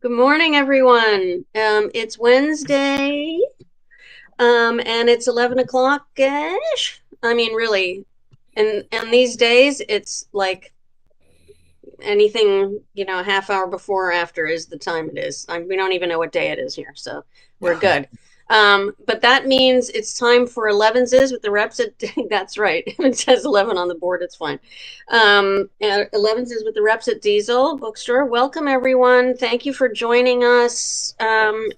Good morning, everyone. It's Wednesday, and it's 11 o'clock-ish. I mean, really, and these days it's like anything, a half hour before or after is the time it is. We don't even know what day it is here, so we're good. But that means it's time for Elevenses with the reps at, that's right. If it says 11 on the board, it's fine. Elevenses with the reps at Diesel Bookstore. Welcome, everyone. Thank you for joining us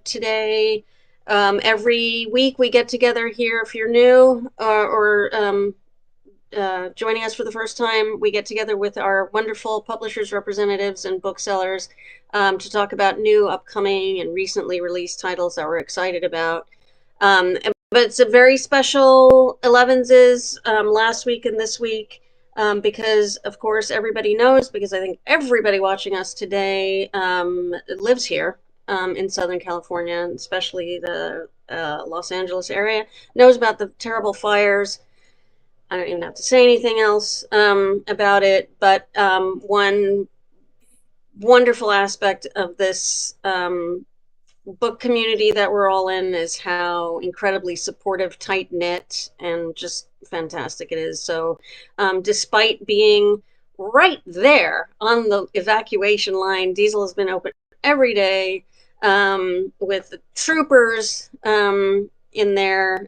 today. Every week we get together here. If you're new or joining us for the first time, we get together with our wonderful publishers, representatives, and booksellers to talk about new, upcoming, and recently released titles that we're excited about. But it's a very special Elevenses last week and this week because, of course, everybody knows, because I think everybody watching us today lives here in Southern California, especially the Los Angeles area, knows about the terrible fires. I don't even have to say anything else about it, but one wonderful aspect of this book community that we're all in is how incredibly supportive, tight knit, and just fantastic it is. So, despite being right there on the evacuation line, Diesel has been open every day with the troopers in there.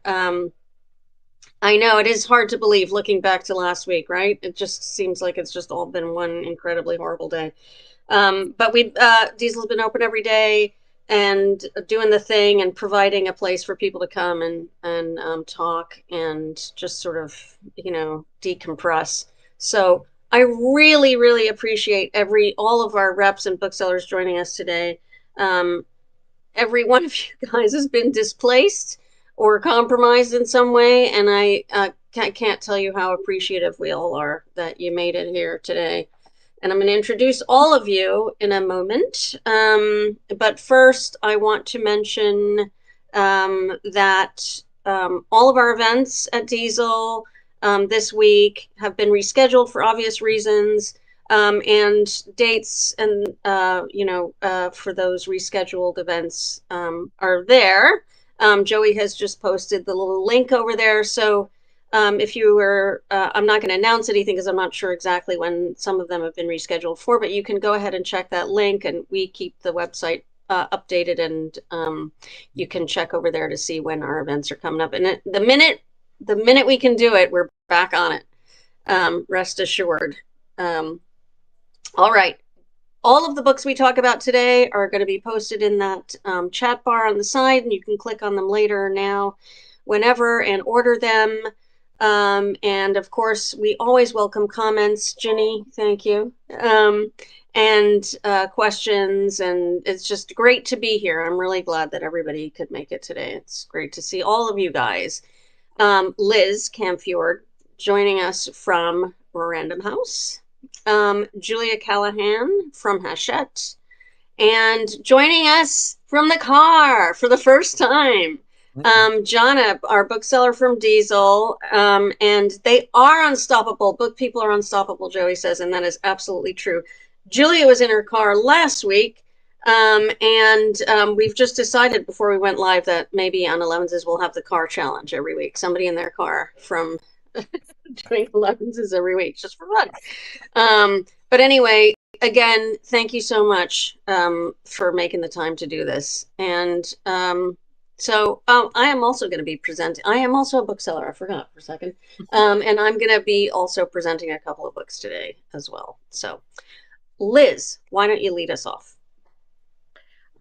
I know it is hard to believe looking back to last week, right? It just seems like it's just all been one incredibly horrible day. But Diesel's been open every day and doing the thing and providing a place for people to come and talk and just sort of, decompress. So I really, really appreciate all of our reps and booksellers joining us today. Every one of you guys has been displaced or compromised in some way, and I can't tell you how appreciative we all are that you made it here today. And I'm going to introduce all of you in a moment. But first, I want to mention that all of our events at Diesel this week have been rescheduled for obvious reasons. And dates and for those rescheduled events are there. Joey has just posted the little link over there. So if you were, I'm not going to announce anything because I'm not sure exactly when some of them have been rescheduled for, but you can go ahead and check that link, and we keep the website updated, and you can check over there to see when our events are coming up. And the minute we can do it, we're back on it. Rest assured. All right. All of the books we talk about today are going to be posted in that chat bar on the side, and you can click on them later, now, whenever, and order them. And of course, we always welcome comments. Ginny, thank you. And questions, and it's just great to be here. I'm really glad that everybody could make it today. It's great to see all of you guys. Liz Camford joining us from Random House. Julia Callahan from Hachette, and joining us from the car for the first time, Jonna, our bookseller from Diesel, and they are unstoppable. Book people are unstoppable, Joey says, and that is absolutely true. Julia was in her car last week, and we've just decided before we went live that maybe on Elevenses we'll have the car challenge every week. Somebody in their car from doing Elevenses every week just for fun. But anyway, again, thank you so much for making the time to do this. And so I am also going to be presenting. I am also a bookseller. I forgot for a second. And I'm going to be also presenting a couple of books today as well. So Liz, why don't you lead us off?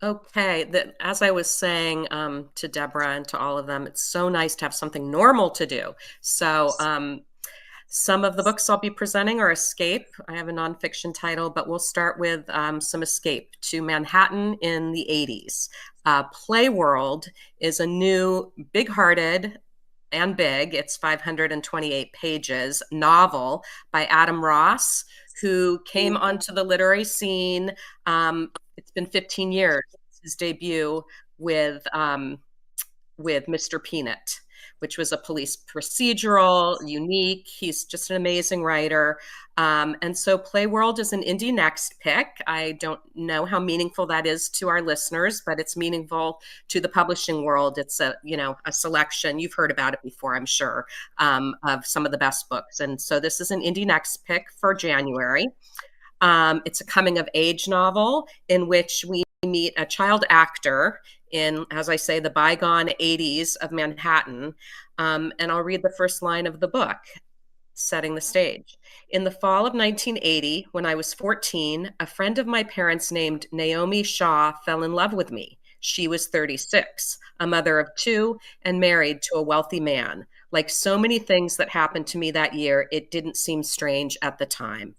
Okay, as I was saying to Deborah and to all of them, it's so nice to have something normal to do. So some of the books I'll be presenting are Escape. I have a nonfiction title, but we'll start with some Escape to Manhattan in the 80s. Playworld is a new, big-hearted and big, it's 528 pages, novel by Adam Ross, who came onto the literary scene. It's been 15 years since his debut with Mr. Peanut, which was a police procedural, unique. He's just an amazing writer. And so Playworld is an Indie Next pick. I don't know how meaningful that is to our listeners, but it's meaningful to the publishing world. It's a, a selection. You've heard about it before, I'm sure, of some of the best books. And so this is an Indie Next pick for January. It's a coming of age novel in which we meet a child actor in, as I say, the bygone 80s of Manhattan. And I'll read the first line of the book, setting the stage. In the fall of 1980, when I was 14, a friend of my parents named Naomi Shaw fell in love with me. She was 36, a mother of two, and married to a wealthy man. Like so many things that happened to me that year, it didn't seem strange at the time.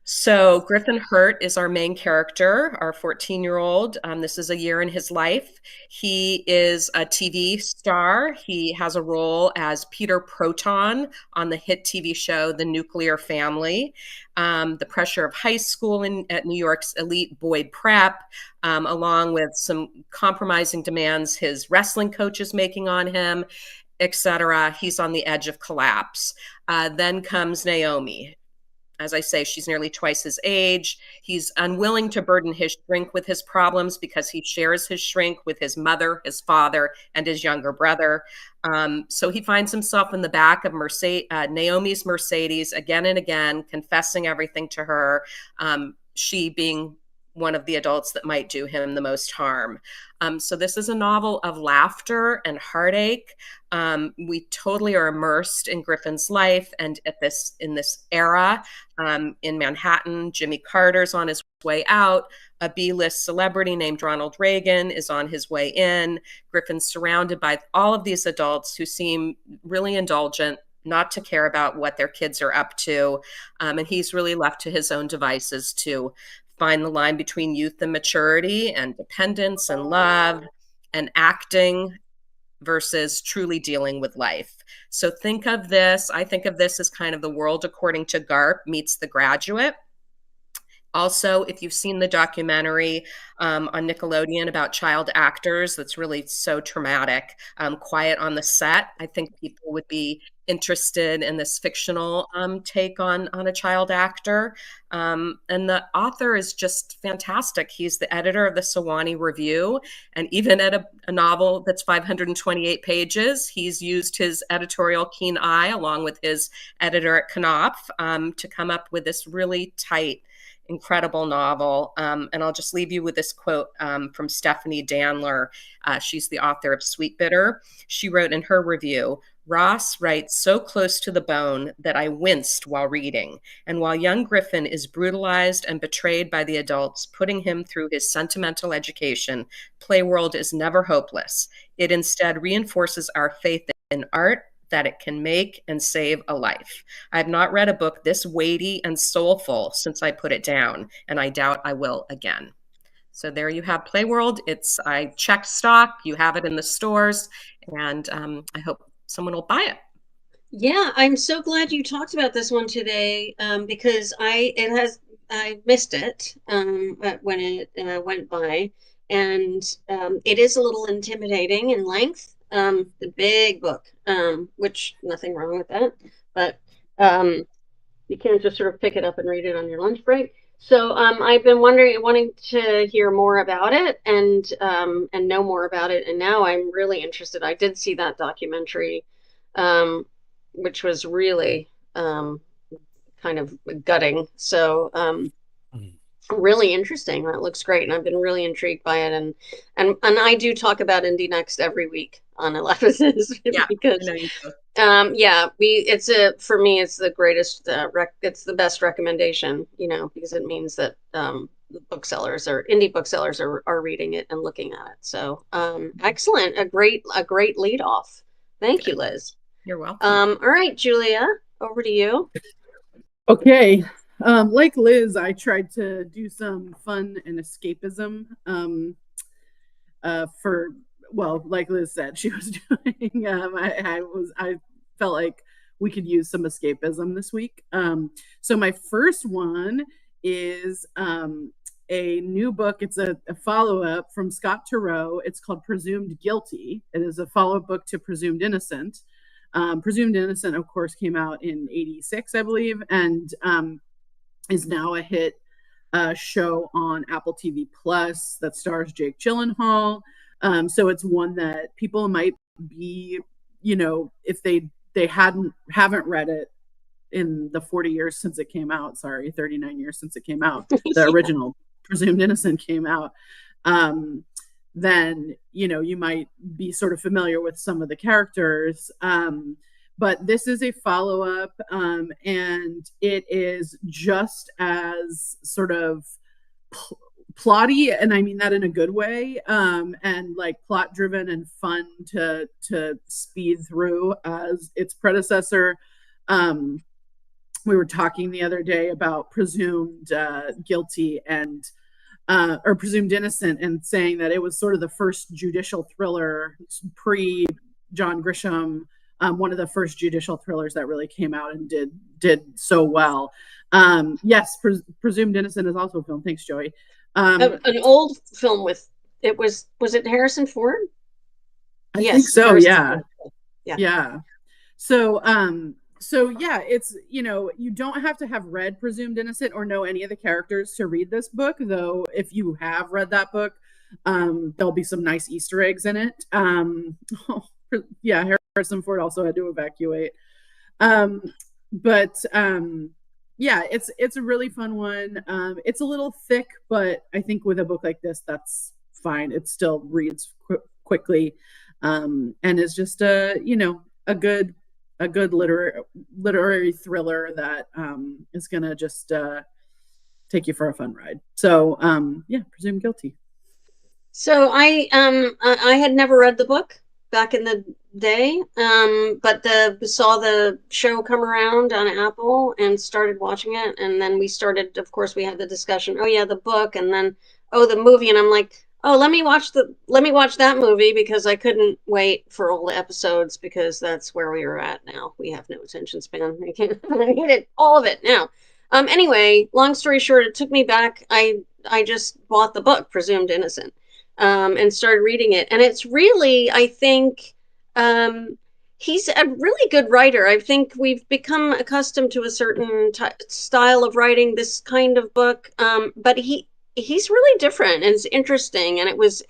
So Griffin Hurt is our main character, our 14-year-old. This is a year in his life. He is a TV star. He has a role as Peter Proton on the hit TV show The Nuclear Family. The pressure of high school at New York's elite Boyd Prep, along with some compromising demands his wrestling coach is making on him, etc. He's on the edge of collapse. Then comes Naomi. As I say, she's nearly twice his age. He's unwilling to burden his shrink with his problems because he shares his shrink with his mother, his father, and his younger brother. So he finds himself in the back of Naomi's Mercedes again and again, confessing everything to her, she being one of the adults that might do him the most harm. So this is a novel of laughter and heartache. We totally are immersed in Griffin's life and in this era in Manhattan. Jimmy Carter's on his way out. A B-list celebrity named Ronald Reagan is on his way in. Griffin's surrounded by all of these adults who seem really indulgent, not to care about what their kids are up to. And he's really left to his own devices to find the line between youth and maturity and dependence and love and acting versus truly dealing with life. So I think of this as kind of The World According to Garp meets The Graduate. Also, if you've seen the documentary on Nickelodeon about child actors, that's really so traumatic, Quiet on the Set, I think people would be interested in this fictional take on a child actor. And the author is just fantastic. He's the editor of the Sewanee Review. And even at a novel that's 528 pages, he's used his editorial keen eye along with his editor at Knopf to come up with this really tight, incredible novel. And I'll just leave you with this quote from Stephanie Danler. She's the author of Sweet Bitter. She wrote in her review, Ross writes so close to the bone that I winced while reading. And while young Griffin is brutalized and betrayed by the adults putting him through his sentimental education, Playworld is never hopeless. It instead reinforces our faith in art, that it can make and save a life. I have not read a book this weighty and soulful since I put it down, and I doubt I will again. So there you have Playworld. I checked stock. You have it in the stores, and I hope someone will buy it. Yeah, I'm so glad you talked about this one today because I missed it when it went by, and it is a little intimidating in length. The big book, which nothing wrong with that, but you can't just sort of pick it up and read it on your lunch break. So I've been wanting to hear more about it and know more about it, and now I'm really interested. I did see that documentary, which was really kind of gutting. So really interesting. That looks great, and I've been really intrigued by it. And I do talk about Indie Next every week on Elevenses because for me it's the greatest it's the best recommendation, because it means that the indie booksellers are reading it and looking at it. So excellent, a great lead off. Thank you, Liz. You're welcome. All right, Julia, over to you. Okay. Like Liz, I tried to do some fun and escapism like Liz said she was doing. I felt like we could use some escapism this week. So my first one is a new book. It's a follow-up from Scott Turow. It's called Presumed Guilty. It is a follow-up book to Presumed Innocent. Presumed Innocent, of course, came out in '86, I believe, and is now a hit show on Apple TV Plus that stars Jake Gyllenhaal. So it's one that people might be, if they haven't read it in the 40 years since it came out, 39 years since it came out, the original Presumed Innocent came out, then, you might be sort of familiar with some of the characters. But this is a follow-up, and it is just as sort of plotty, and I mean that in a good way, and like plot-driven and fun to speed through as its predecessor. We were talking the other day about Presumed Guilty and or Presumed Innocent, and saying that it was sort of the first judicial thriller pre John Grisham. One of the first judicial thrillers that really came out and did so well. Yes, Presumed Innocent is also a film. Thanks, Joey. An old film with it was it Harrison Ford? I think so. Yeah. So yeah, it's you don't have to have read Presumed Innocent or know any of the characters to read this book, though. If you have read that book, there'll be some nice Easter eggs in it. Yeah, Harrison Ford also had to evacuate. Yeah, it's a really fun one. It's a little thick, but I think with a book like this, that's fine. It still reads quickly, and is just a good literary thriller that is gonna just take you for a fun ride. So yeah, Presumed Guilty. So I had never read the book back in the day, but saw the show come around on Apple and started watching it, and then we started, of course, we had the discussion, oh yeah, the book, and then the movie, and I'm like, oh, let me watch that movie, because I couldn't wait for all the episodes, because that's where we are at now. We have no attention span. I can't get it, all of it now. Anyway, long story short, it took me back. I just bought the book, Presumed Innocent, and started reading it. And it's really, I think, he's a really good writer. I think we've become accustomed to a certain style of writing this kind of book, but he's really different, and it's interesting, and it was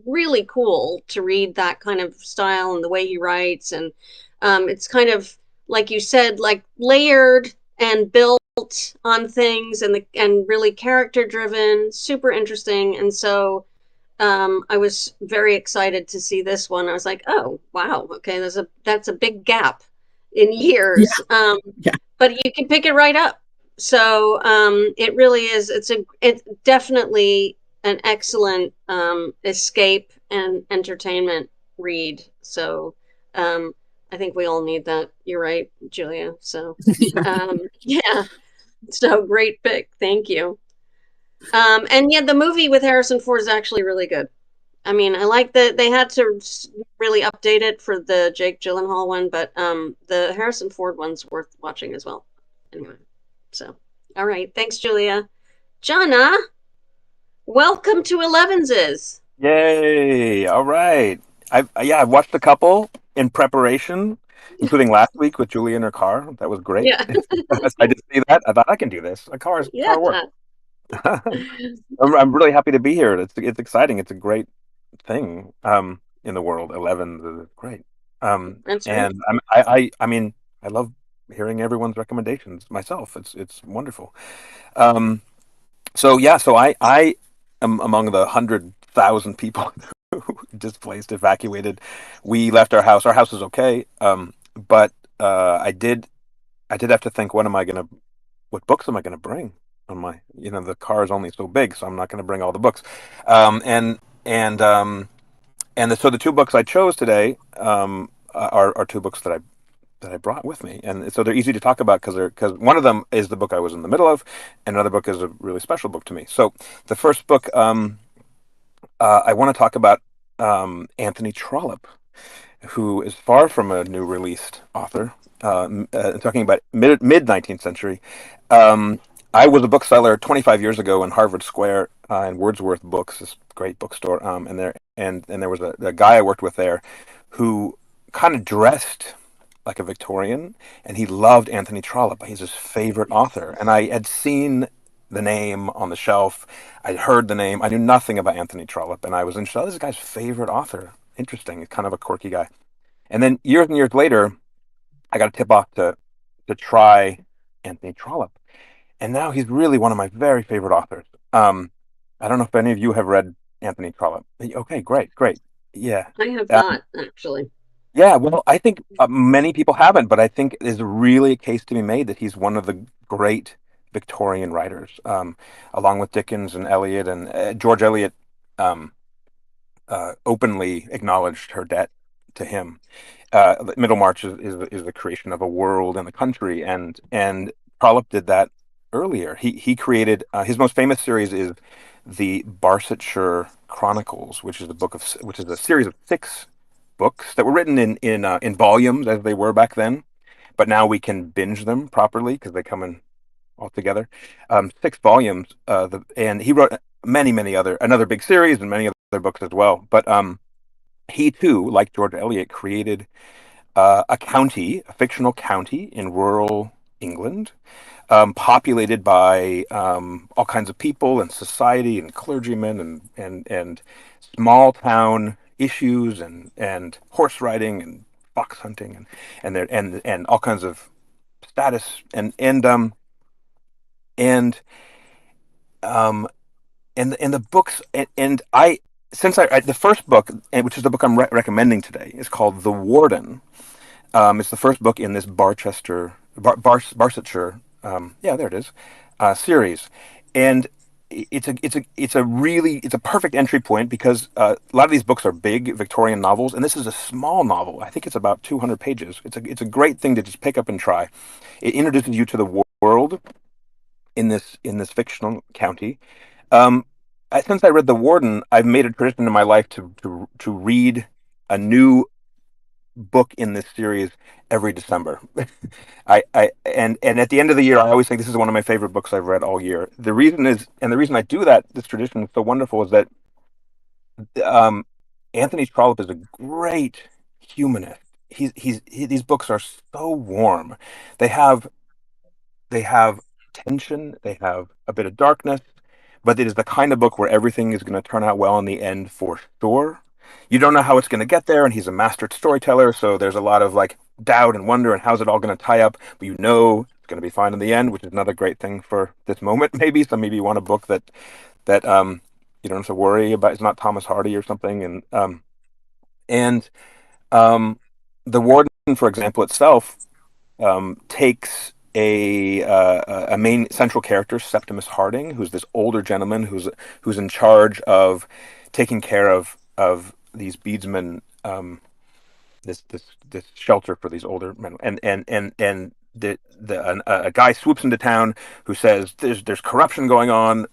really cool to read that kind of style and the way he writes. And it's kind of, like you said, like layered and built on things, and really character driven, super interesting. And so I was very excited to see this one. I was like, oh wow, okay, that's a big gap in years. Yeah. But you can pick it right up. So it really is. It's definitely an excellent escape and entertainment read. So I think we all need that. You're right, Julia. So yeah. So great pick. Thank you. And yeah, the movie with Harrison Ford is actually really good. I mean, I like that they had to really update it for the Jake Gyllenhaal one, but the Harrison Ford one's worth watching as well. Anyway, so all right, thanks, Julia. Jonna, welcome to Elevenses. Yay! All right. I've watched a couple in preparation, including last week with Julia in her car. That was great. Yeah. I did see that. I thought I can do this. Car work. I'm really happy to be here. It's exciting. It's a great thing in the world. 11 is great. That's and I mean, I love hearing everyone's recommendations myself. It's wonderful. So I am among the 100,000 people displaced, evacuated. We left our house. Our house is okay, but I did have to think, what books am I gonna bring on my? The car is only so big, so I'm not gonna bring all the books. So the two books I chose today are two books that I brought with me, and so they're easy to talk about because one of them is the book I was in the middle of, and another book is a really special book to me. So the first book I want to talk about Anthony Trollope, who is far from a new released author. Talking about mid 19th century. I was a bookseller 25 years ago in Harvard Square in Wordsworth Books, this great bookstore. And there was a guy I worked with there who kind of dressed like a Victorian, and he loved Anthony Trollope. He's his favorite author, and I had seen the name on the shelf. I'd heard the name. I knew nothing about Anthony Trollope, and I was interested. Oh, this guy's favorite author. Interesting. He's kind of a quirky guy. And then years and years later, I got a tip off to try Anthony Trollope, and now he's really one of my very favorite authors. I don't know if any of you have read Anthony Trollope. Okay, great, great. Yeah. I have not, actually. Yeah, well, I think many people haven't, but I think there's really a case to be made that he's one of the great Victorian writers, along with Dickens and Eliot. And George Eliot um, openly acknowledged her debt to him. Middlemarch is the creation of a world and a country, and Trollope did that earlier. He created his most famous series is the Barsetshire Chronicles, which is a series of 6 books that were written in volumes as they were back then, but now we can binge them properly because they come in all together. 6 volumes. And he wrote many other another big series and many other books as well. But he too, like George Eliot, created a fictional county in rural England, populated by all kinds of people and society and clergymen and small town issues and horse riding and fox hunting and all kinds of status and um and the books and I since the first book, which is the book I'm recommending today, is called The Warden. It's the first book in this Barsetshire, yeah, there it is, series, and it's a perfect entry point because a lot of these books are big Victorian novels, and this is a small novel. I think it's about 200 pages. It's a great thing to just pick up and try. It introduces you to the world in this fictional county. Since I read The Warden, I've made a tradition in my life to read a new book in this series every December. And at the end of the year, I always think this is one of my favorite books I've read all year. The reason I do that, this tradition is so wonderful, is that um, Anthony Trollope is a great humanist. These books are so warm. They have they have tension. They have a bit of darkness, but it is the kind of book where everything is going to turn out well in the end for sure. You don't know how it's going to get there, and he's a master storyteller, so there's a lot of like doubt and wonder and how's it all going to tie up, but you know it's going to be fine in the end, which is another great thing for this moment. Maybe you want a book that you don't have to worry about. It's not Thomas Hardy or something, and um, the Warden, for example, itself takes a main central character, Septimus Harding, who's this older gentleman who's in charge of taking care of these beadsmen, this shelter for these older men, and a guy swoops into town who says there's corruption going on.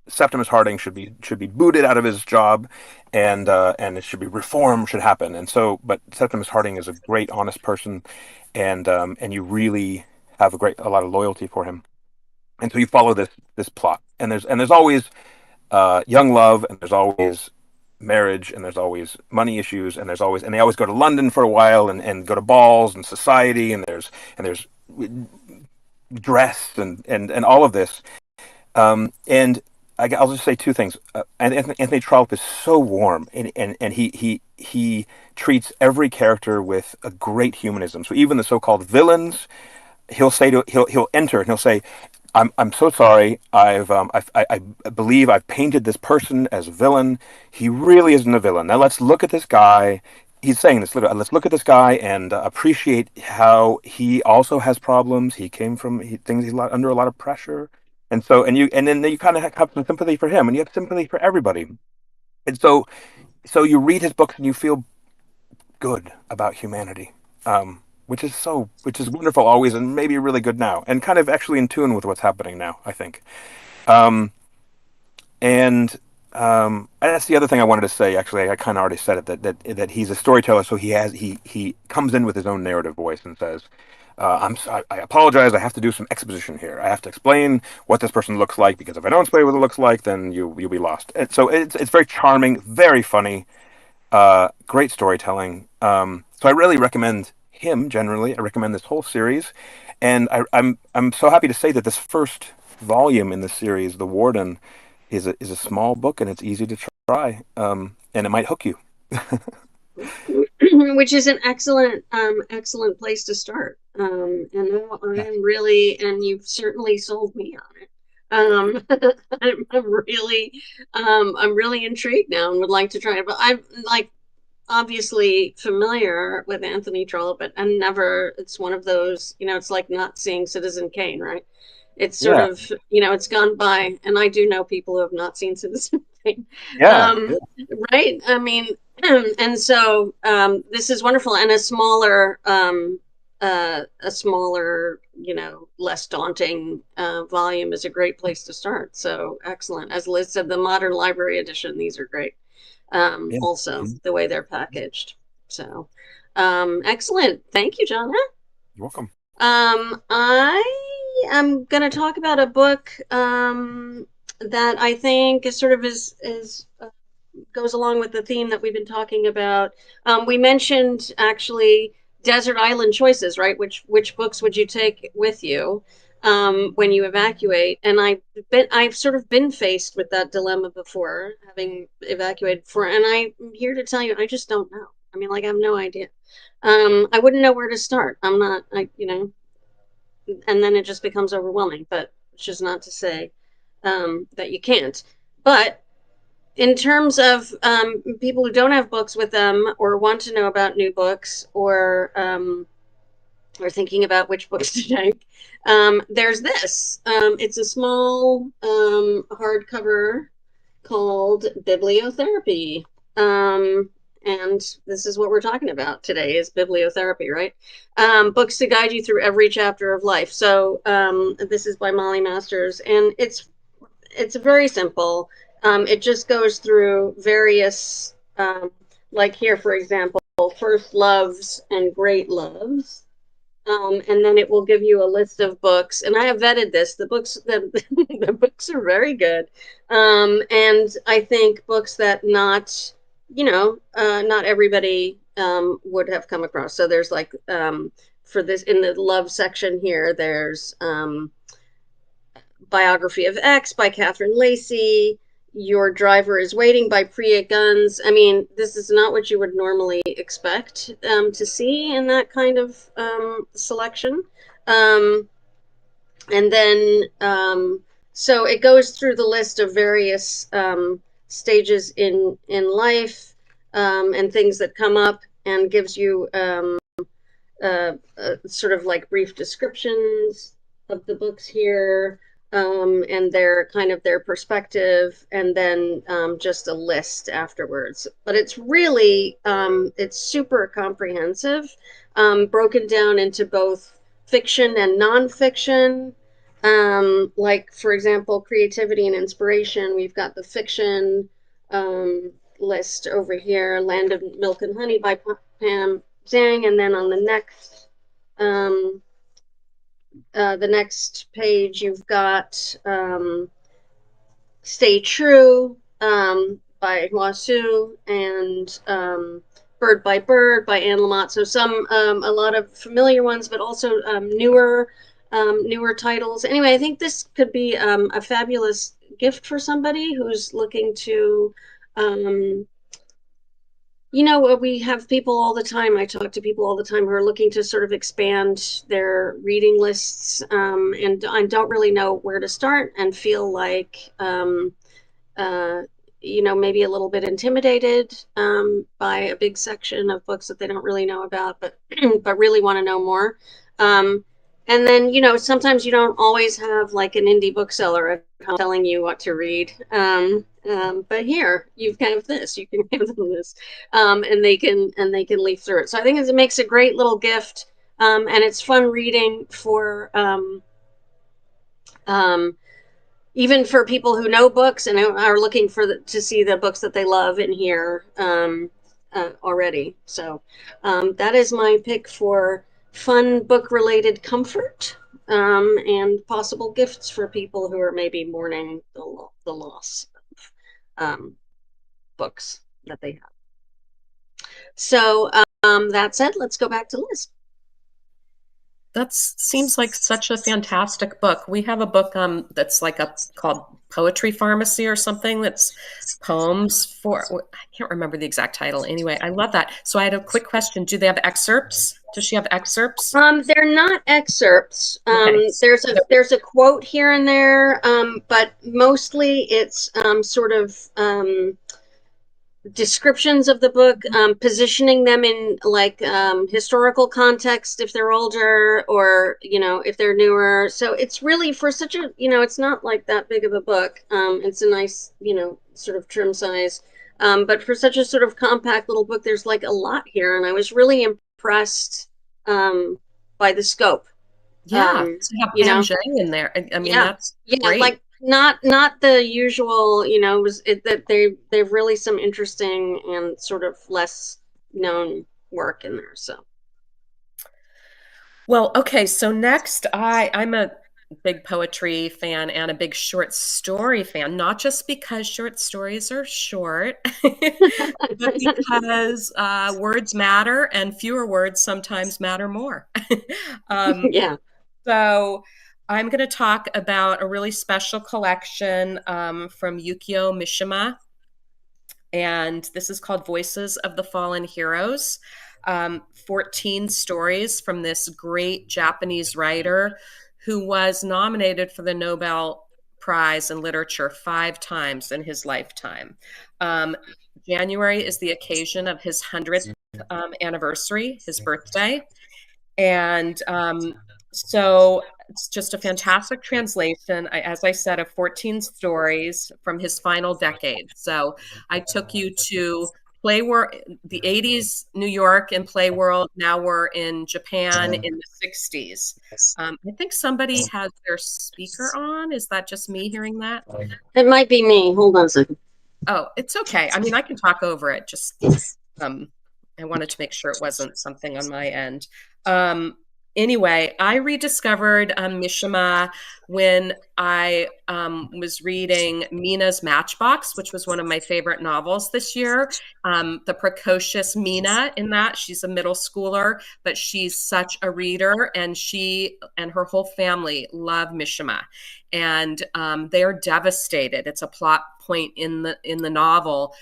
Septimus Harding should be booted out of his job, and it should be reform should happen. And so, but Septimus Harding is a great, honest person, and you really have a lot of loyalty for him. And so you follow this plot, and there's always young love, and there's always marriage, and there's always money issues, and they always go to London for a while and go to balls and society, and there's dress and all of this. And I'll just say 2 things. And Anthony Trollope is so warm, and he treats every character with a great humanism. So even the so-called villains, he'll enter and he'll say, I'm so sorry. I believe I've painted this person as a villain. He really isn't a villain. Now let's look at this guy. He's saying this literally. Let's look at this guy and appreciate how he also has problems. He's under a lot of pressure, and then you kind of have some sympathy for him, and you have sympathy for everybody. And so you read his books and you feel good about humanity. Which is wonderful always, and maybe really good now, and kind of actually in tune with what's happening now, I think. Um, and That's the other thing I wanted to say. Actually, I kind of already said it, that he's a storyteller, so he comes in with his own narrative voice and says, I apologize. I have to do some exposition here. I have to explain what this person looks like, because if I don't explain what it looks like, then you'll be lost." And so it's very charming, very funny, great storytelling. So I really recommend him. Generally, I recommend this whole series, and I'm so happy to say that this first volume in the series, The Warden, is a small book, and it's easy to try, and it might hook you. Which is an excellent place to start. And I'm really, and you've certainly sold me on it. I'm really intrigued now and would like to try it. But I'm like obviously familiar with Anthony Trollope, but I'm never. It's one of those, it's like not seeing Citizen Kane, right? It's sort Yeah, of, it's gone by, and I do know people who have not seen Citizen Kane. yeah, Right? I mean, and so this is wonderful, and a smaller, less daunting volume is a great place to start. So excellent. As Liz said, the modern library edition, these are great. yeah. Also, the way they're packaged. So excellent. Thank you, Jonna. You're welcome. I am going to talk about a book that I think is sort of goes along with the theme that we've been talking about. We mentioned actually desert island choices, right? Which books would you take with you when you evacuate? And I've sort of been faced with that dilemma before, having evacuated before, and I'm here to tell you, I just don't know. I mean, like, I have no idea. I wouldn't know where to start. I'm not, and then it just becomes overwhelming. But which is not to say that you can't. But in terms of people who don't have books with them or want to know about new books or thinking about which books to take, there's this. It's a small hardcover called Bibliotherapy. And this is what we're talking about today is bibliotherapy, right? Books to guide you through every chapter of life. So this is by Molly Masters, and it's very simple. It just goes through various, like here, for example, first loves and great loves. And then it will give you a list of books. And I have vetted this. The books are very good. And I think books that not everybody would have come across. So there's like, for this, in the love section here, there's Biography of X by Catherine Lacey, Your Driver is Waiting by Priya Guns. I mean, this is not what you would normally expect to see in that kind of selection. And then, so it goes through the list of various stages in life and things that come up, and gives you sort of like brief descriptions of the books here, and their perspective, and then just a list afterwards. But it's really it's super comprehensive, broken down into both fiction and nonfiction. Like for example, creativity and inspiration. We've got the fiction list over here, Land of Milk and Honey by Pam Zhang, and then on the next page, you've got Stay True by Hua and Bird by Bird by Anne Lamott. So a lot of familiar ones, but also newer titles. Anyway, I think this could be a fabulous gift for somebody who's looking to we have people all the time. I talk to people all the time who are looking to sort of expand their reading lists, and I don't really know where to start, and feel like, maybe a little bit intimidated by a big section of books that they don't really know about, but but really want to know more. And then, sometimes you don't always have like an indie bookseller telling you what to read. But here you've kind of this, you can give them this, and they can leaf through it. So I think it makes a great little gift, and it's fun reading for even for people who know books and are looking to see the books that they love in here already. So that is my pick for fun book related comfort and possible gifts for people who are maybe mourning the loss of books that they have. So that said, let's go back to Liz. That seems like such a fantastic book. We have a book that's like called Poetry Pharmacy or something, that's poems for, I can't remember the exact title. Anyway, I love that. So I had a quick question. Do they have excerpts? Does she have excerpts? They're not excerpts. Okay. There's a quote here and there, but mostly it's sort of descriptions of the book, positioning them in like historical context if they're older, or if they're newer. So it's really for such a it's not like that big of a book. It's a nice sort of trim size, but for such a sort of compact little book, there's like a lot here, and I was really impressed by the scope. Yeah, to have Pam Zhang in there. I mean, that's great. Like not the usual, that they've really some interesting and sort of less known work in there. So, well, okay. So next, I'm a big poetry fan and a big short story fan, not just because short stories are short, but because words matter and fewer words sometimes matter more. yeah. So I'm going to talk about a really special collection from Yukio Mishima. And this is called Voices of the Fallen Heroes. 14 stories from this great Japanese writer who was nominated for the Nobel Prize in Literature 5 times in his lifetime. January is the occasion of his 100th anniversary, his birthday. And so it's just a fantastic translation, as I said, of 14 stories from his final decade. So I took you to play world, the 80s, New York and play world. Now we're in Japan in the 60s. I think somebody has their speaker on. Is that just me hearing that? It might be me. Hold on a second. Oh, it's okay. I mean, I can talk over it. Just I wanted to make sure it wasn't something on my end. Anyway, I rediscovered Mishima when I was reading Mina's Matchbox, which was one of my favorite novels this year. The precocious Mina in that, she's a middle schooler, but she's such a reader, and she and her whole family love Mishima. And they are devastated. It's a plot point in the novel,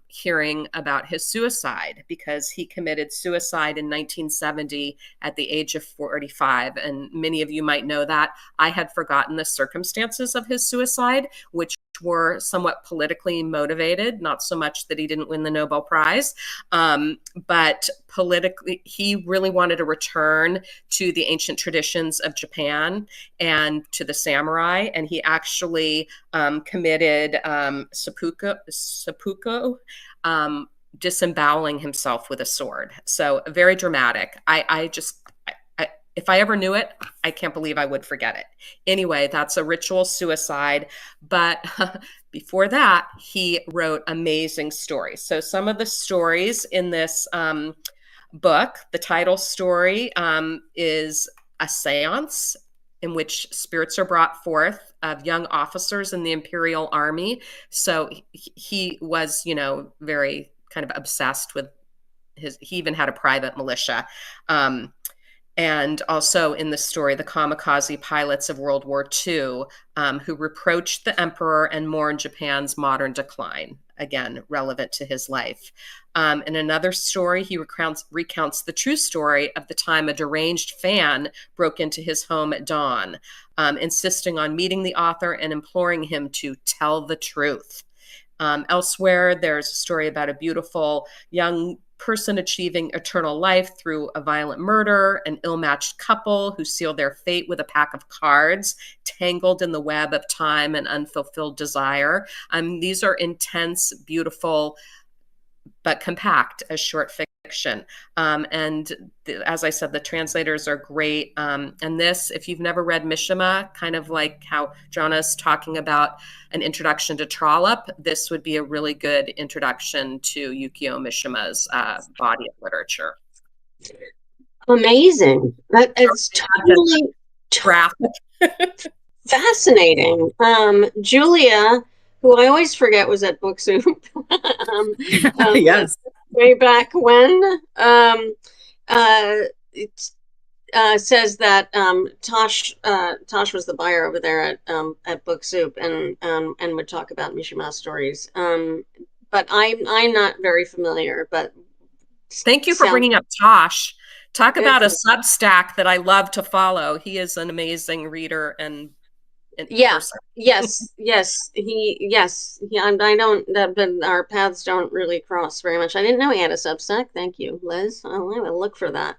hearing about his suicide, because he committed suicide in 1970 at the age of 45. And many of you might know that. I had forgotten the circumstances of his suicide, which were somewhat politically motivated, not so much that he didn't win the Nobel Prize, but politically, he really wanted to return to the ancient traditions of Japan and to the samurai. And he actually committed seppuku, disemboweling himself with a sword. So very dramatic. If I ever knew it, I can't believe I would forget it. Anyway, that's a ritual suicide. But before that, he wrote amazing stories. So some of the stories in this book, the title story is a seance in which spirits are brought forth of young officers in the Imperial Army. So he was, very kind of obsessed with he even had a private militia. And also in the story, the kamikaze pilots of World War II, who reproached the emperor and mourned Japan's modern decline, again, relevant to his life. In another story, he recounts the true story of the time a deranged fan broke into his home at dawn, insisting on meeting the author and imploring him to tell the truth. Elsewhere, there's a story about a beautiful young person achieving eternal life through a violent murder, an ill-matched couple who seal their fate with a pack of cards, tangled in the web of time and unfulfilled desire. These are intense, beautiful, but compact as short nonfiction. As I said, the translators are great. And this, if you've never read Mishima, kind of like how Jonah's talking about an introduction to Trollope, this would be a really good introduction to Yukio Mishima's body of literature. Amazing. It's totally graphic. Fascinating. Julia, who I always forget was at Book Soup. Yes. Way back when, says that Tosh was the buyer over there at Book Soup and would talk about Mishima stories. But I'm not very familiar. But thank you for bringing up Tosh. Talk about a Substack that I love to follow. He is an amazing reader and person. Yes. I don't. But our paths don't really cross very much. I didn't know he had a Substack. Thank you, Liz. I'm gonna look for that.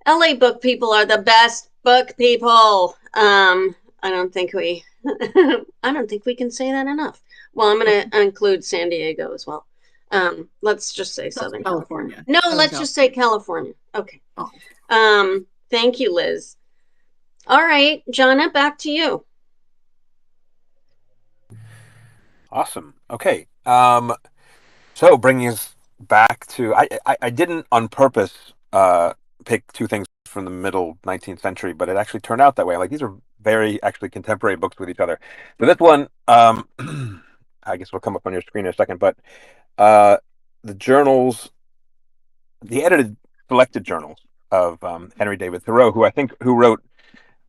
LA book people are the best book people. I don't think we can say that enough. Well, I'm going to include San Diego as well. Let's just say Southern California. No, let's just say California. Okay. Oh. Thank you, Liz. All right, Jonna, back to you. Awesome. Okay. So bringing us back to, I didn't on purpose pick two things from the middle 19th century, but it actually turned out that way. Like, these are very actually contemporary books with each other. So this one, I guess will come up on your screen in a second, but the journals, the edited selected journals of Henry David Thoreau, who wrote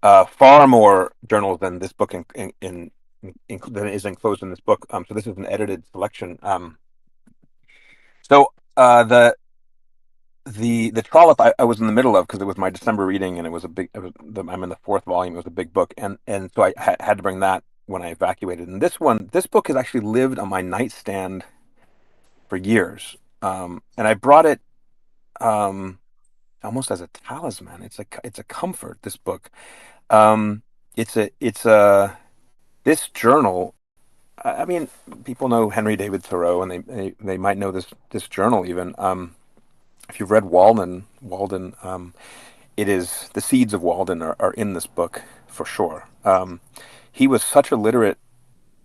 far more journals than this book than is enclosed in this book. So this is an edited selection. So the Trollope I was in the middle of because it was my December reading, and it was a big. I'm in the fourth volume. It was a big book, and so I had to bring that when I evacuated. And this book has actually lived on my nightstand for years, and I brought it almost as a talisman. It's a comfort. This book, this journal. I mean, people know Henry David Thoreau, and they might know this journal even. If you've read Walden, it is the seeds of Walden are in this book for sure. He was such a literate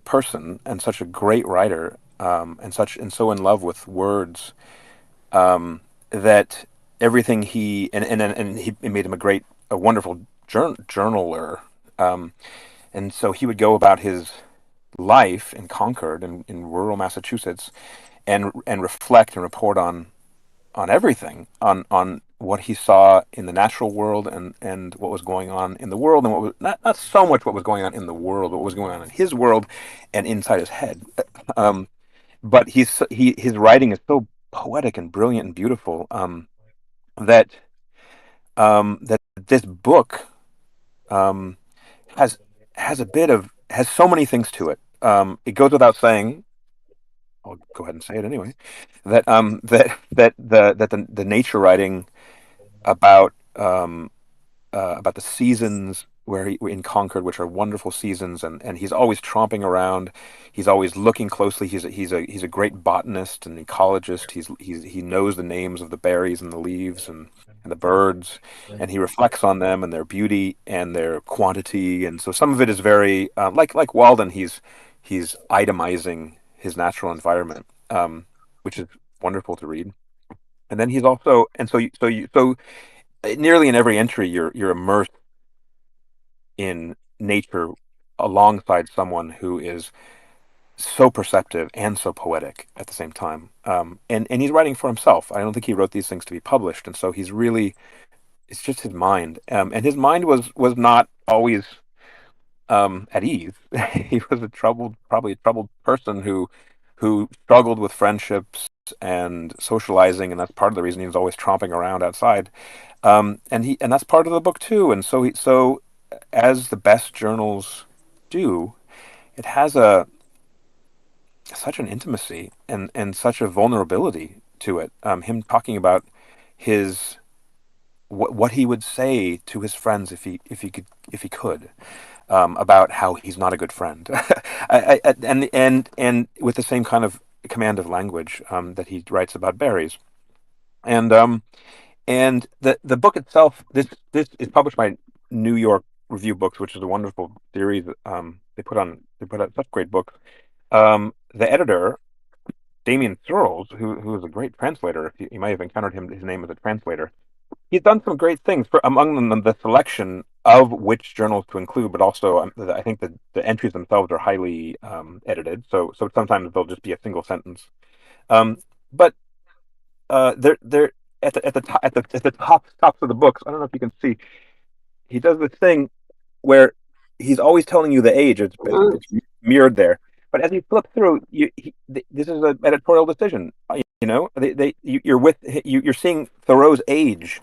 person and such a great writer, and so in love with words, that everything he made him a wonderful journaler, and so he would go about his life in Concord in rural Massachusetts and reflect and report on everything, on what he saw in the natural world and what was going on in the world, and what was not so much what was going on in the world, but what was going on in his world and inside his head. But his writing is so poetic and brilliant and beautiful, that this book has so many things to it. It goes without saying, I'll go ahead and say it anyway, that the nature writing about the seasons where in Concord, which are wonderful seasons, and he's always tromping around, he's always looking closely. He's a great botanist and ecologist. He knows the names of the berries and the leaves and the birds, and he reflects on them and their beauty and their quantity. And so some of it is very like Walden. He's itemizing his natural environment, which is wonderful to read. And then he's also, and so nearly in every entry you're immersed in nature alongside someone who is so perceptive and so poetic at the same time. And he's writing for himself. I don't think he wrote these things to be published, and so he's really, it's just his mind. And his mind was not always at ease. He was probably a troubled person who struggled with friendships and socializing, and that's part of the reason he was always tromping around outside. And that's part of the book too. And so as the best journals do, it has such an intimacy and such a vulnerability to it. Him talking about what he would say to his friends if he could. About how he's not a good friend, and with the same kind of command of language that he writes about berries. And the book itself, this is published by New York Review Books, which is a wonderful series. They put out such great books. The editor, Damien Searles, who is a great translator, you might have encountered his name as a translator. He's done some great things, among them the selection of which journals to include, but also I think the entries themselves are highly edited, so sometimes they'll just be a single sentence. But they're at the tops of the books. I don't know if you can see. He does this thing where he's always telling you the age. It's mirrored there. But as you flip through, this is an editorial decision. You're seeing Thoreau's age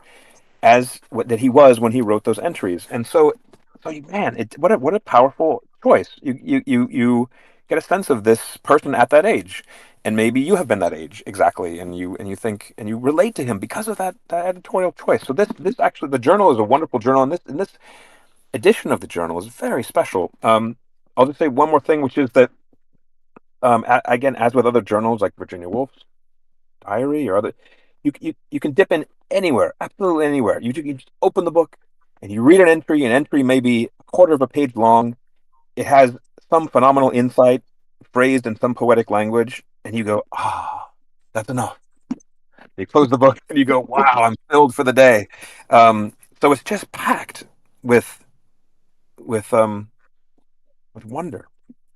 as that he was when he wrote those entries, and man, what a powerful choice. You get a sense of this person at that age, and maybe you have been that age exactly, and you think and you relate to him because of that editorial choice. So this actually, the journal is a wonderful journal, and this edition of the journal is very special. I'll just say one more thing, which is that again, as with other journals like Virginia Woolf's diary or other, you can dip in anywhere, absolutely anywhere. You just open the book and you read an entry. An entry may be a quarter of a page long. It has some phenomenal insight phrased in some poetic language, and you go, that's enough. You close the book and you go, wow, I'm filled for the day. So it's just packed with wonder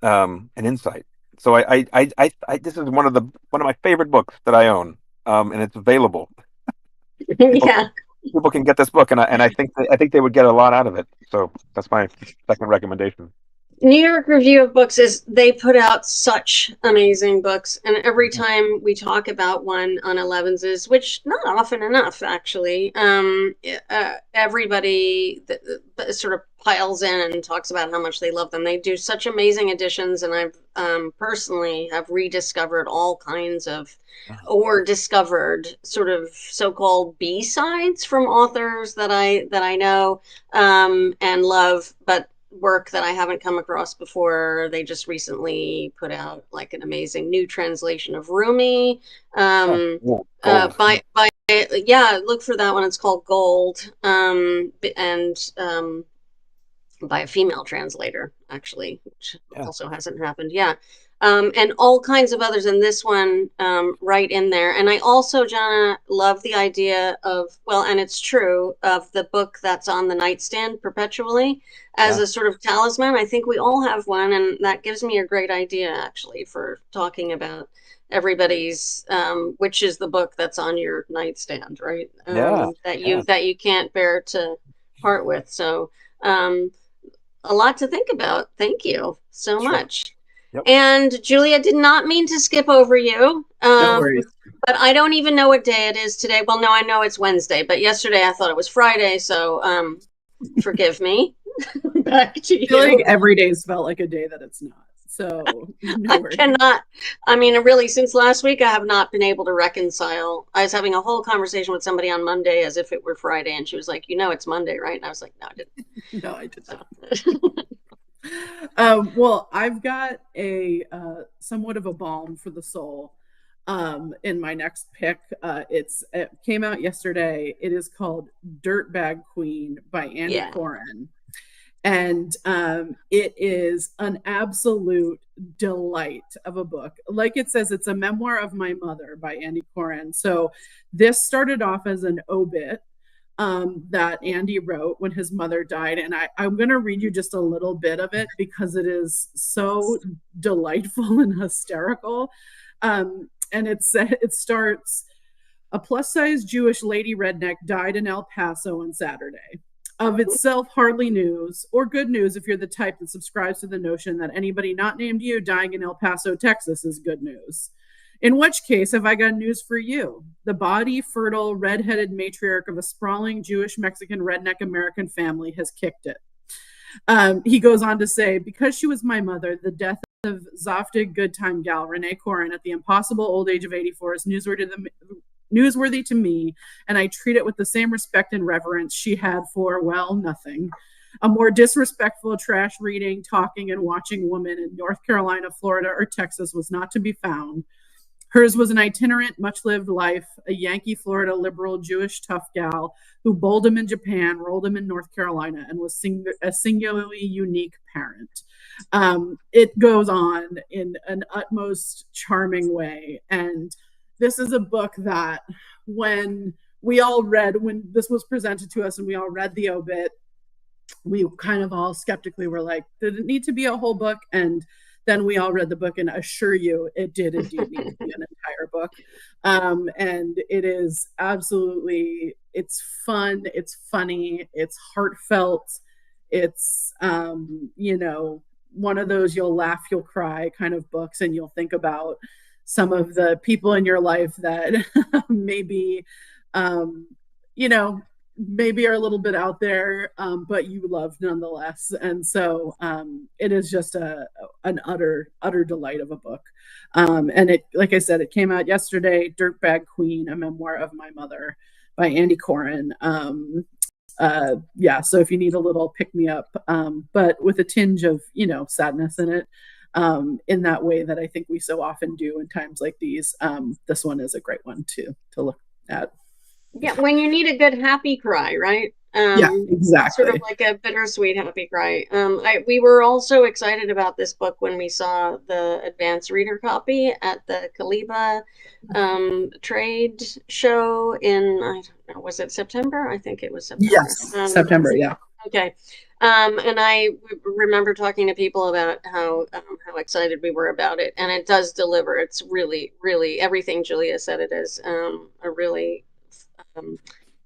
and insight. So I this is one of my favorite books that I own, and it's available. People can get this book, and I think they would get a lot out of it. So that's my second recommendation. New York Review of Books they put out such amazing books, and every time we talk about one on Elevenses, which not often enough actually, everybody sort of piles in and talks about how much they love them. They do such amazing editions, and I've personally have rediscovered all kinds of or discovered sort of so-called B-sides from authors that I know and love, but work that I haven't come across before. They just recently put out like an amazing new translation of Rumi by look for that one. It's called Gold, and by a female translator actually, which also hasn't happened. And all kinds of others, and this one right in there. And I also, Jana, love the idea of, well, and it's true, of the book that's on the nightstand perpetually as a sort of talisman. I think we all have one, and that gives me a great idea actually for talking about everybody's which is the book that's on your nightstand, right? That you can't bear to part with. So a lot to think about. Thank you so much. Yep. And Julia, did not mean to skip over you. No worries. But I don't even know what day it is today. Well, no, I know it's Wednesday, but yesterday I thought it was Friday, so forgive me. Back to you. I feel like every day's felt like a day that it's not. So no worries. I mean, really, since last week, I have not been able to reconcile. I was having a whole conversation with somebody on Monday as if it were Friday, and she was like, it's Monday, right? And I was like, no, I didn't. No, I did not. Well, I've got a somewhat of a balm for the soul in my next pick. It came out yesterday. It is called Dirtbag Queen by Andy Coren. And it is an absolute delight of a book. Like it says, it's a memoir of my mother by Andy Coren. So this started off as an obit that Andy wrote when his mother died. And I'm going to read you just a little bit of it because it is so delightful and hysterical. And it starts, a plus-size Jewish lady redneck died in El Paso on Saturday. Of itself, hardly news, or good news if you're the type that subscribes to the notion that anybody not named you dying in El Paso, Texas is good news. In which case, have I got news for you? The body, fertile, red-headed matriarch of a sprawling Jewish-Mexican redneck American family has kicked it. He goes on to say, because she was my mother, the death of Zoftig good time gal Renee Coren at the impossible old age of 84 is newsworthy to me, and I treat it with the same respect and reverence she had for, well, nothing. A more disrespectful, trash reading, talking, and watching woman in North Carolina, Florida, or Texas was not to be found. Hers was an itinerant, much-lived life, a Yankee, Florida, liberal, Jewish tough gal who bowled him in Japan, rolled him in North Carolina, and was a singularly unique parent. It goes on in an utmost charming way. And this is a book that when this was presented to us and we all read the obit, we kind of all skeptically were like, did it need to be a whole book? And then we all read the book and assure you it did indeed need to be an entire book. And it is absolutely, it's fun, it's funny, it's heartfelt, it's, one of those you'll laugh, you'll cry kind of books, and you'll think about some of the people in your life that maybe, maybe are a little bit out there, but you love nonetheless. And so it is just an utter delight of a book. And it, like I said, it came out yesterday, Dirtbag Queen, a memoir of my mother by Andy Coren. So if you need a little pick me up, but with a tinge of, sadness in it, in that way that I think we so often do in times like these, this one is a great one to look at. Yeah, when you need a good happy cry, right? Yeah, exactly. Sort of like a bittersweet happy cry. We were also excited about this book when we saw the advanced reader copy at the Kaliba trade show in, I don't know, was it September? I think it was September. Yes, September, yeah. Okay. And I remember talking to people about how excited we were about it, and it does deliver. It's really, really everything Julia said it is. A really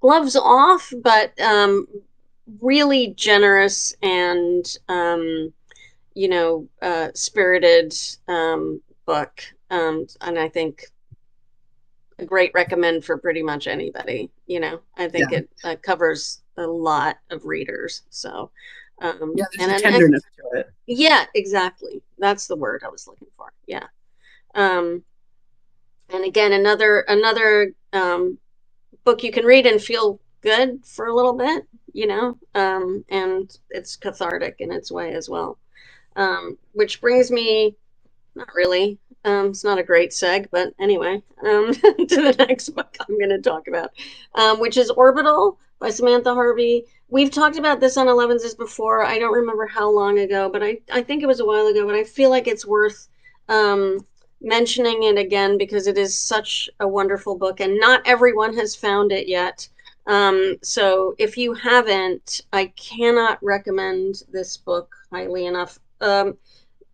gloves off, but really generous and spirited book, and I think a great recommend for pretty much anybody. I think it covers a lot of readers. So there's a tenderness to it. Yeah, exactly. That's the word I was looking for. Yeah. And again, another book you can read and feel good for a little bit, and it's cathartic in its way as well. Which brings me, not really, it's not a great seg, but anyway, to the next book I'm going to talk about, which is Orbital by Samantha Harvey. We've talked about this on Elevenses before. I don't remember how long ago, but I think it was a while ago, but I feel like it's worth mentioning it again because it is such a wonderful book and not everyone has found it yet. So if you haven't, I cannot recommend this book highly enough.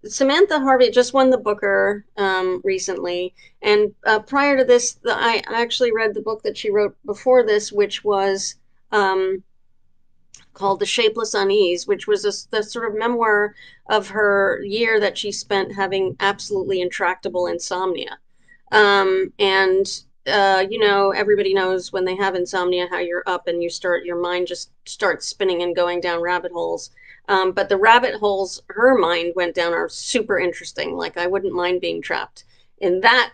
Samantha Harvey just won the Booker recently, and prior to this, I actually read the book that she wrote before this, which was called The Shapeless Unease, which was the sort of memoir of her year that she spent having absolutely intractable insomnia. Everybody knows when they have insomnia how you're up and your mind just starts spinning and going down rabbit holes. But the rabbit holes her mind went down are super interesting. Like, I wouldn't mind being trapped in that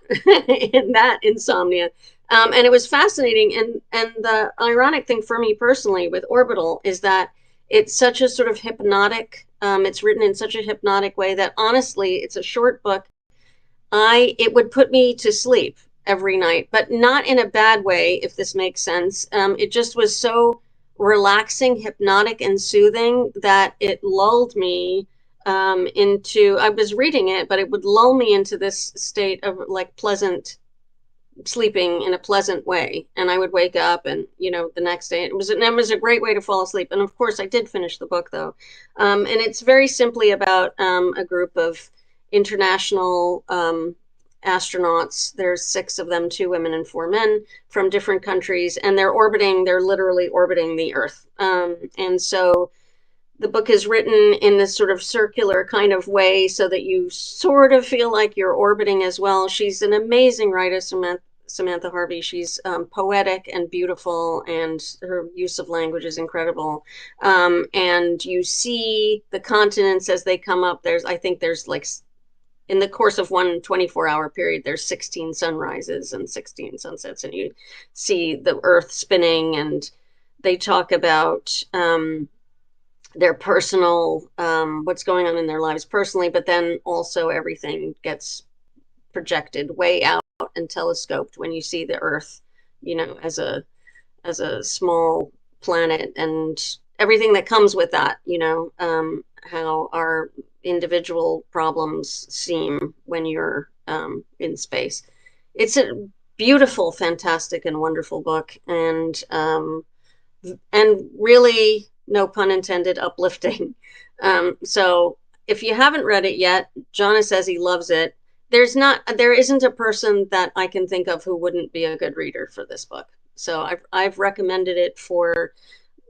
in that insomnia. And it was fascinating. And the ironic thing for me personally with Orbital is that it's such a sort of hypnotic, it's written in such a hypnotic way that honestly, it's a short book. It would put me to sleep every night, but not in a bad way, if this makes sense. It just was so relaxing, hypnotic, and soothing that it lulled me I was reading it, but it would lull me into this state of like pleasant sleeping in a pleasant way. And I would wake up and, the next day it was a great way to fall asleep. And of course I did finish the book though. And it's very simply about a group of international astronauts. There's 6 of them, 2 women and 4 men from different countries, and they're literally orbiting the Earth. And so the book is written in this sort of circular kind of way so that you sort of feel like you're orbiting as well. She's an amazing writer, Samantha Harvey. She's poetic and beautiful, and her use of language is incredible. And you see the continents as they come up. I think there's like, in the course of one 24-hour period, there's 16 sunrises and 16 sunsets, and you see the Earth spinning, and they talk about their personal, what's going on in their lives personally, but then also everything gets projected way out and telescoped when you see the Earth, as a small planet and everything that comes with that, how our individual problems seem when you're in space. It's a beautiful, fantastic, and wonderful book, and really, no pun intended, uplifting. So if you haven't read it yet, Jonna says he loves it. There isn't a person that I can think of who wouldn't be a good reader for this book. So I've recommended it for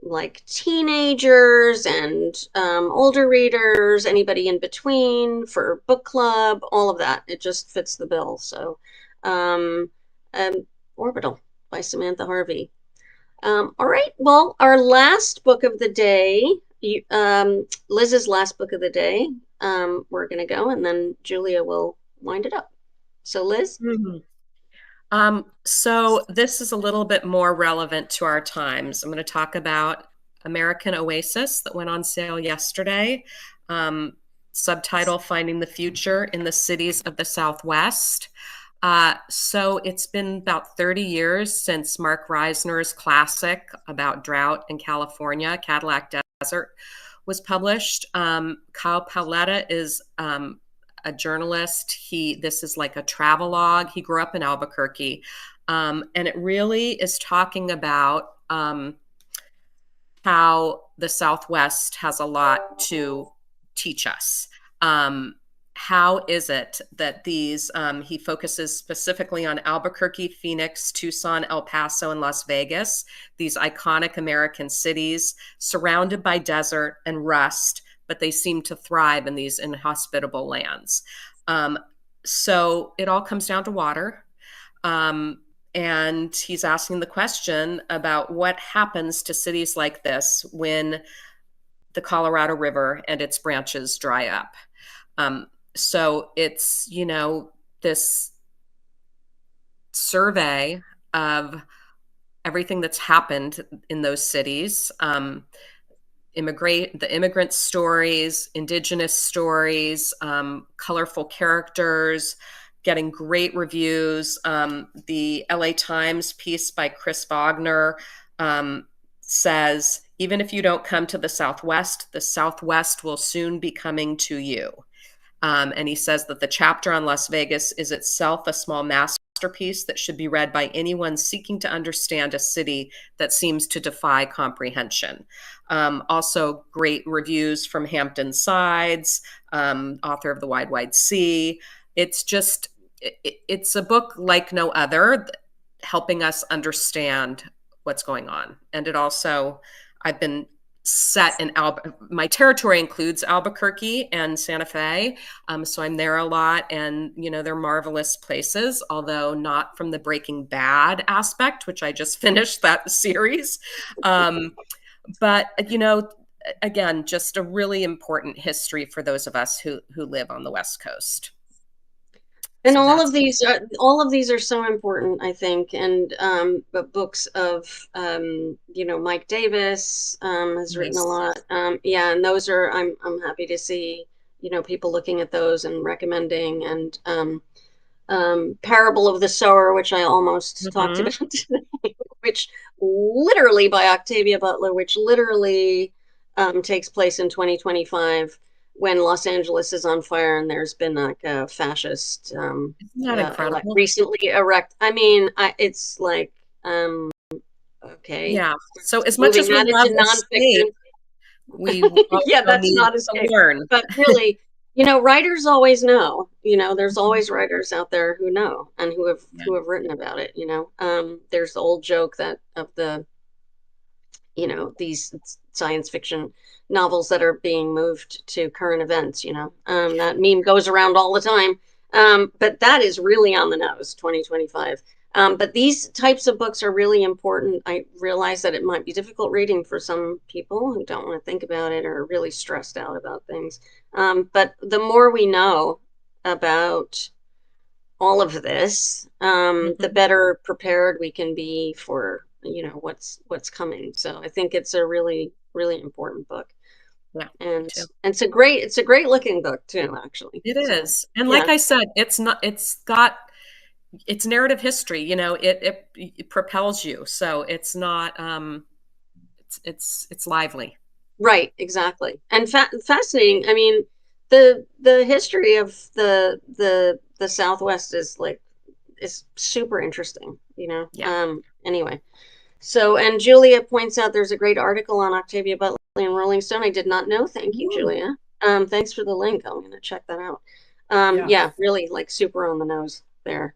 like teenagers and older readers, anybody in between, for book club, all of that. It just fits the bill. So, um, Orbital by Samantha Harvey. All right. Well, our last book of the day, Liz's last book of the day, we're going to go, and then Julia will wind it up. So, Liz? Mm-hmm. So this is a little bit more relevant to our times. I'm going to talk about American Oasis that went on sale yesterday. Subtitle, Finding the Future in the Cities of the Southwest. So it's been about 30 years since Mark Reisner's classic about drought in California, Cadillac Desert, was published. Kyle Paoletta is a journalist. This is like a travelogue. He grew up in Albuquerque. And it really is talking about how the Southwest has a lot to teach us. How is it that he focuses specifically on Albuquerque, Phoenix, Tucson, El Paso, and Las Vegas, these iconic American cities surrounded by desert and rust, but they seem to thrive in these inhospitable lands. So it all comes down to water. And he's asking the question about what happens to cities like this when the Colorado River and its branches dry up. So it's, this survey of everything that's happened in those cities, the immigrant stories, indigenous stories, colorful characters, getting great reviews. The LA Times piece by Chris Wagner says, even if you don't come to the Southwest will soon be coming to you. And he says that the chapter on Las Vegas is itself a small masterpiece that should be read by anyone seeking to understand a city that seems to defy comprehension. Also, great reviews from Hampton Sides, author of The Wide, Wide Sea. It's a book like no other, helping us understand what's going on. And it also, I've been set in my territory includes Albuquerque and Santa Fe. So I'm there a lot, and, they're marvelous places, although not from the Breaking Bad aspect, which I just finished that series. But, again, just a really important history for those of us who live on the West Coast. And so all of these are so important, I think. And books of Mike Davis has written a lot. And those are I'm happy to see people looking at those and recommending. And Parable of the Sower, which I almost talked about today, which literally by Octavia Butler, which literally takes place in 2025. When Los Angeles is on fire and there's been like a fascist recently erect. I mean, it's like, okay. Yeah. So as much as we love nonfiction, we that's not escape. But really, writers always know. There's always writers out there who know and who have written about it. There's the old joke that of the these science fiction novels that are being moved to current events, that meme goes around all the time. But that is really on the nose, 2025. But these types of books are really important. I realize that it might be difficult reading for some people who don't want to think about it or are really stressed out about things. But the more we know about all of this, the better prepared we can be for what's coming. So I think it's a really, really important book. Yeah, and it's a great looking book too, actually. It is. And like I said, it's got it's narrative history, you know, it propels you. So it's not, it's lively. Right, exactly. And fascinating. I mean, the history of the Southwest is super interesting, you know. Yeah. Anyway. So, and Julia points out there's a great article on Octavia Butler in Rolling Stone. I did not know. Thank you, Julia. Thanks for the link. I'm going to check that out. Yeah, really like super on the nose there.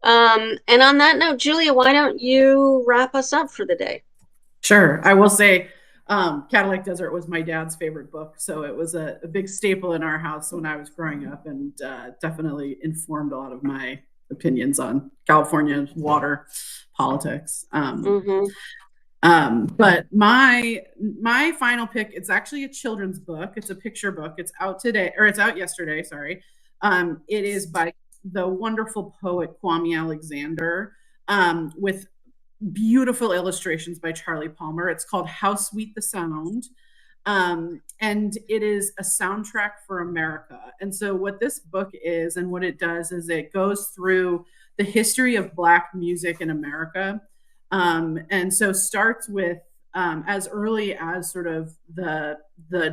And on that note, Julia, why don't you wrap us up for the day? Sure. I will say Cadillac Desert was my dad's favorite book. So it was a big staple in our house when I was growing up, and definitely informed a lot of my opinions on California water politics. But my final pick, it's actually a children's book. It's a picture book. It's out today, or it's out yesterday, sorry. It is by the wonderful poet Kwame Alexander, with beautiful illustrations by Charlie Palmer. It's called How Sweet the Sound. And it is a soundtrack for America. And so what this book is, and what it does, is it goes through the history of Black music in America. And so starts with as early as sort of the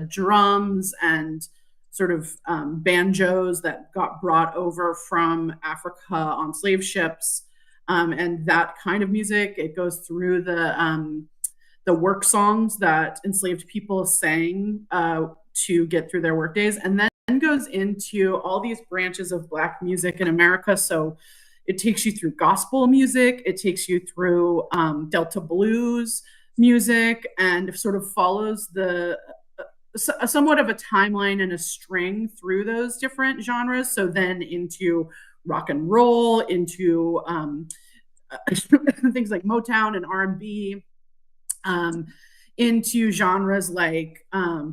drums and sort of banjos that got brought over from Africa on slave ships, and that kind of music. It goes through the work songs that enslaved people sang to get through their work days, and then goes into all these branches of Black music in America. So it takes you through gospel music, it takes you through Delta blues music, and sort of follows somewhat of a timeline and a string through those different genres. So then into rock and roll, into things like Motown and R&B, into genres like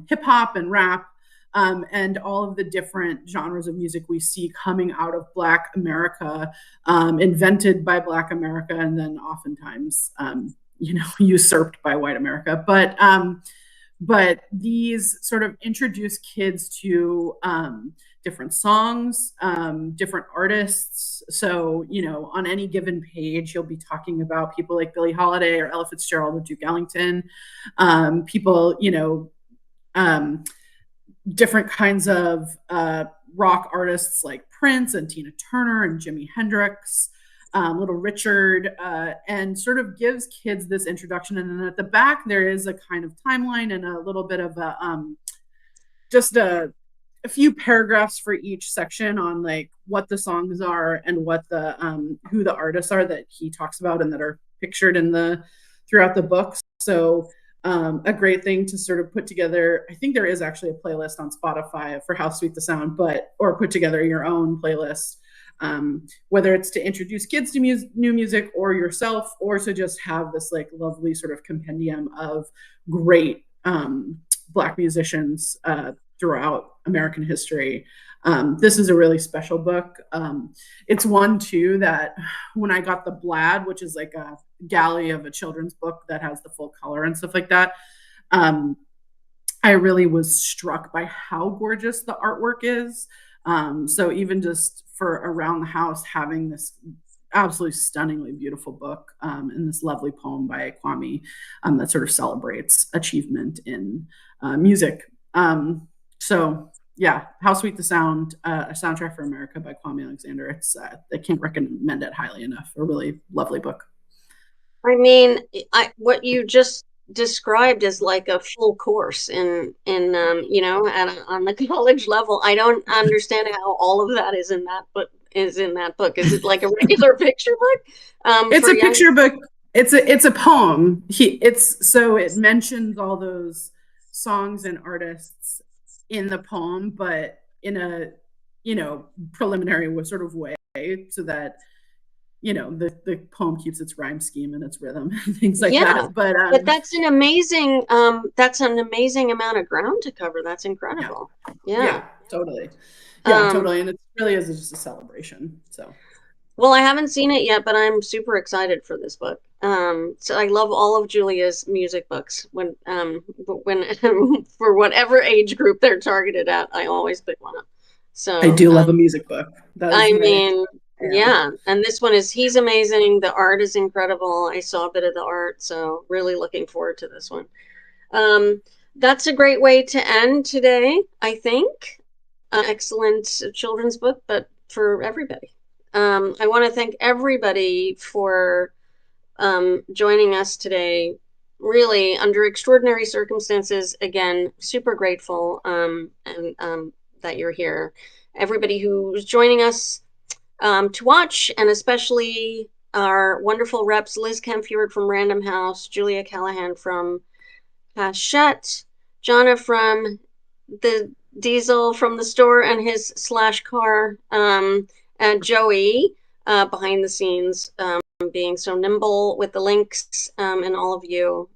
hip hop and rap, and all of the different genres of music we see coming out of Black America, invented by Black America, and then oftentimes, usurped by white America. But these sort of introduce kids to different songs, different artists. So, on any given page, you'll be talking about people like Billie Holiday or Ella Fitzgerald or Duke Ellington, people, different kinds of rock artists like Prince and Tina Turner and Jimi Hendrix, Little Richard, and sort of gives kids this introduction. And then at the back, there is a kind of timeline and a little bit of just a few paragraphs for each section on like what the songs are and what the who the artists are that he talks about and that are pictured throughout the book. So a great thing to sort of put together. I think there is actually a playlist on Spotify for How Sweet the Sound, or put together your own playlist, whether it's to introduce kids to new music or yourself, or to just have this like lovely sort of compendium of great Black musicians throughout American history. This is a really special book. It's one too that when I got the Blad, which is like a galley of a children's book that has the full color and stuff like that, I really was struck by how gorgeous the artwork is. So even just for around the house, having this absolutely stunningly beautiful book, and this lovely poem by Kwame that sort of celebrates achievement in music. So yeah, How Sweet the Sound, a soundtrack for America by Kwame Alexander. It's I can't recommend it highly enough. A really lovely book. I mean, what you just described is like a full course in on the college level. I don't understand how all of that is in that book. Is it like a regular picture book? It's a picture book. It's a poem. It mentions all those songs and artists in the poem, but in a preliminary sort of way, so that the poem keeps its rhyme scheme and its rhythm and things like that. But that's an amazing amount of ground to cover. That's incredible. Yeah, totally. Yeah, totally. And it really is just a celebration. So, well, I haven't seen it yet, but I'm super excited for this book. So I love all of Julia's music books. When for whatever age group they're targeted at, I always pick one up. So I do love a music book. Yeah, and this one he's amazing. The art is incredible. I saw a bit of the art, so really looking forward to this one. That's a great way to end today, I think. Excellent children's book, but for everybody. I want to thank everybody for joining us today. Really, under extraordinary circumstances, again, super grateful and that you're here. Everybody who's joining us to watch, and especially our wonderful reps, Liz Camford from Random House, Julia Callahan from Hachette, Jonna from the Diesel from the store and his slash car, and Joey behind the scenes, being so nimble with the links, and all of you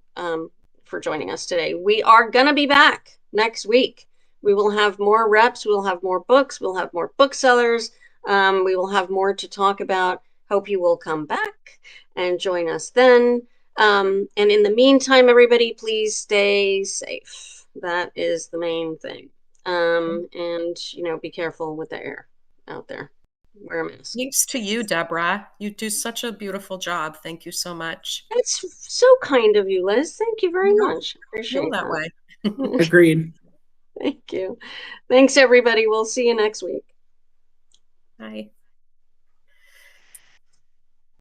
for joining us today. We are going to be back next week. We will have more reps. We'll have more books. We'll have more booksellers. We will have more to talk about. Hope you will come back and join us then. And in the meantime, everybody, please stay safe. That is the main thing. And, be careful with the air out there. Wear a mask. Thanks to you, Deborah. You do such a beautiful job. Thank you so much. It's so kind of you, Liz. Thank you very much. Appreciate that way. Agreed. Thank you. Thanks, everybody. We'll see you next week. Bye.